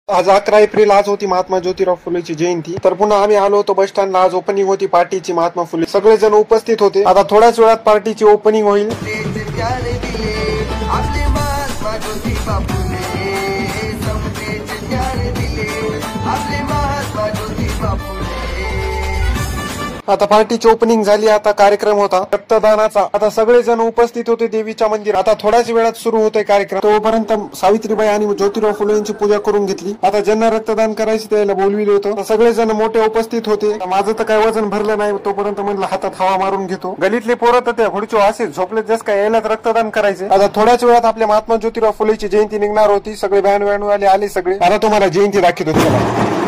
आज 11 एप्रिल आज होती महात्मा ज्योतिराव फुलेची जयंती. तर पुन्हा आम्ही आलो होतो बस स्टँडला. आज ओपनिंग होती पार्टीची महात्मा फुले. सगळेजण उपस्थित होते. आता थोड्याच वेळात पार्टीची ओपनिंग होईल. आता पार्टीची ओपनिंग झाली. आता कार्यक्रम होता रक्तदानाचा. आता सगळेजण उपस्थित होते देवीच्या मंदिर. आता थोड्याच वेळात सुरू होतोय कार्यक्रम. तोपर्यंत सावित्रीबाई आणि ज्योतिराव फुले यांची पूजा करून घेतली. आता ज्यांना रक्तदान करायचं त्याला बोलविले होतं. सगळेजण मोठे उपस्थित होते. माझं तर काही वजन भरलं नाही. तोपर्यंत म्हणलं हातात हवा मारून घेतो. गलीतले पोरं तर त्या खुर्चीवर असे झोपले जस काय यायलाच रक्तदान करायचे. आता थोड्याच वेळात आपल्या महात्मा ज्योतिराव फुलेची जयंती निघणार होती. सगळे बँड वाले आले सगळे. आता तुम्हाला जयंती दाखवतो.